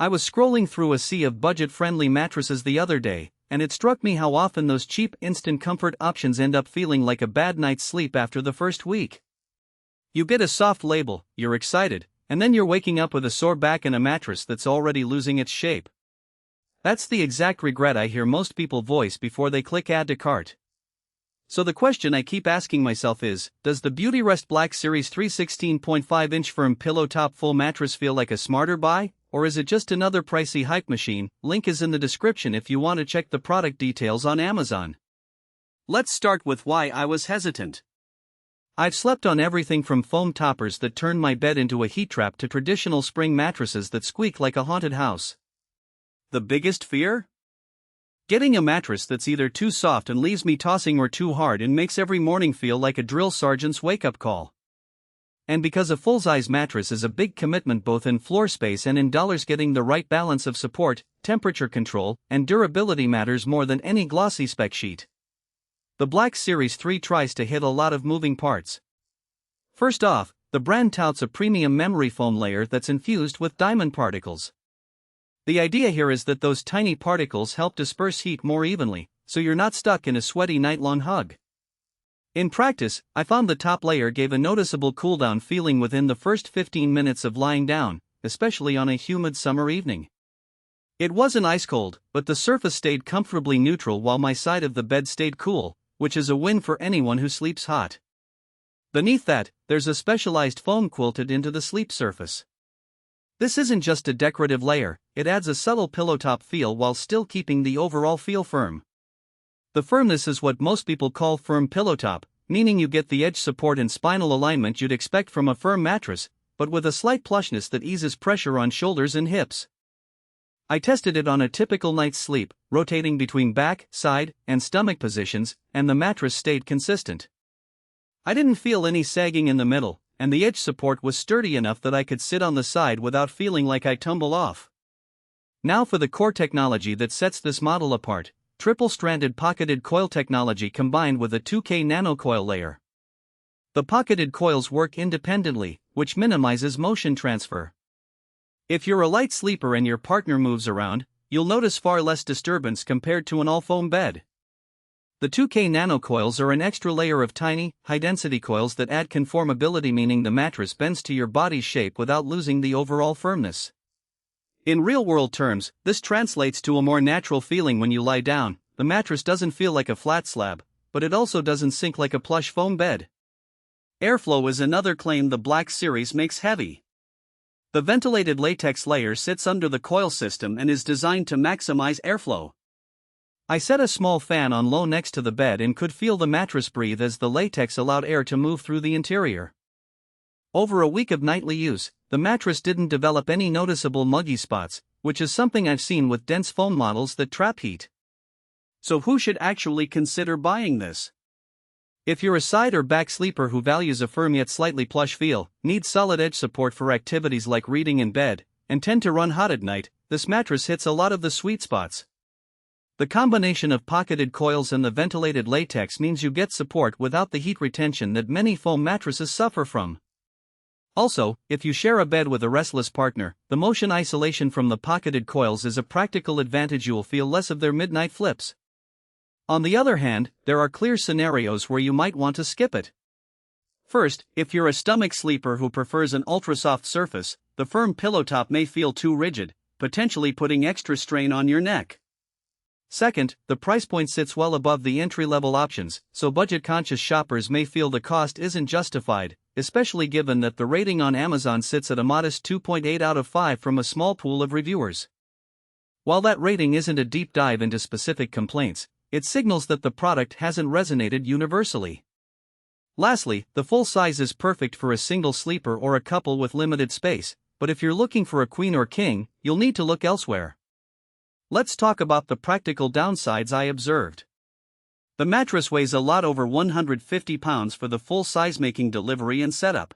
I was scrolling through a sea of budget-friendly mattresses the other day, and it struck me how often those cheap instant comfort options end up feeling like a bad night's sleep after the first week. You get a soft label, you're excited, and then you're waking up with a sore back and a mattress that's already losing its shape. That's the exact regret I hear most people voice before they click add to cart. So the question I keep asking myself is, does the Beautyrest Black Series 316.5-inch firm pillow top full mattress feel like a smarter buy, or is it just another pricey hype machine? Link is in the description if you want to check the product details on Amazon. Let's start with why I was hesitant. I've slept on everything from foam toppers that turn my bed into a heat trap to traditional spring mattresses that squeak like a haunted house. The biggest fear? Getting a mattress that's either too soft and leaves me tossing or too hard and makes every morning feel like a drill sergeant's wake-up call. And because a full-size mattress is a big commitment both in floor space and in dollars, getting the right balance of support, temperature control, and durability matters more than any glossy spec sheet. The Black Series 3 tries to hit a lot of moving parts. First off, the brand touts a premium memory foam layer that's infused with diamond particles. The idea here is that those tiny particles help disperse heat more evenly, so you're not stuck in a sweaty night-long hug. In practice, I found the top layer gave a noticeable cool-down feeling within the first 15 minutes of lying down, especially on a humid summer evening. It wasn't ice-cold, but the surface stayed comfortably neutral while my side of the bed stayed cool, which is a win for anyone who sleeps hot. Beneath that, there's a specialized foam quilted into the sleep surface. This isn't just a decorative layer, it adds a subtle pillow top feel while still keeping the overall feel firm. The firmness is what most people call firm pillow top, meaning you get the edge support and spinal alignment you'd expect from a firm mattress, but with a slight plushness that eases pressure on shoulders and hips. I tested it on a typical night's sleep, rotating between back, side, and stomach positions, and the mattress stayed consistent. I didn't feel any sagging in the middle, and the edge support was sturdy enough that I could sit on the side without feeling like I tumble off. Now for the core technology that sets this model apart: triple-stranded pocketed coil technology combined with a 2K Nano Coil layer. The pocketed coils work independently, which minimizes motion transfer. If you're a light sleeper and your partner moves around, you'll notice far less disturbance compared to an all-foam bed. The 2K Nano Coils are an extra layer of tiny, high-density coils that add conformability, meaning the mattress bends to your body's shape without losing the overall firmness. In real-world terms, this translates to a more natural feeling when you lie down. The mattress doesn't feel like a flat slab, but it also doesn't sink like a plush foam bed. Airflow is another claim the Black Series makes heavy. The ventilated latex layer sits under the coil system and is designed to maximize airflow. I set a small fan on low next to the bed and could feel the mattress breathe as the latex allowed air to move through the interior. Over a week of nightly use, the mattress didn't develop any noticeable muggy spots, which is something I've seen with dense foam models that trap heat. So who should actually consider buying this? If you're a side or back sleeper who values a firm yet slightly plush feel, needs solid edge support for activities like reading in bed, and tend to run hot at night, this mattress hits a lot of the sweet spots. The combination of pocketed coils and the ventilated latex means you get support without the heat retention that many foam mattresses suffer from. Also, if you share a bed with a restless partner, the motion isolation from the pocketed coils is a practical advantage. You'll feel less of their midnight flips. On the other hand, there are clear scenarios where you might want to skip it. First, if you're a stomach sleeper who prefers an ultra-soft surface, the firm pillow top may feel too rigid, potentially putting extra strain on your neck. Second, the price point sits well above the entry-level options, so budget-conscious shoppers may feel the cost isn't justified, especially given that the rating on Amazon sits at a modest 2.8 out of 5 from a small pool of reviewers. While that rating isn't a deep dive into specific complaints, it signals that the product hasn't resonated universally. Lastly, the full size is perfect for a single sleeper or a couple with limited space, but if you're looking for a queen or king, you'll need to look elsewhere. Let's talk about the practical downsides I observed. The mattress weighs a lot over 150 pounds for the full size, making delivery and setup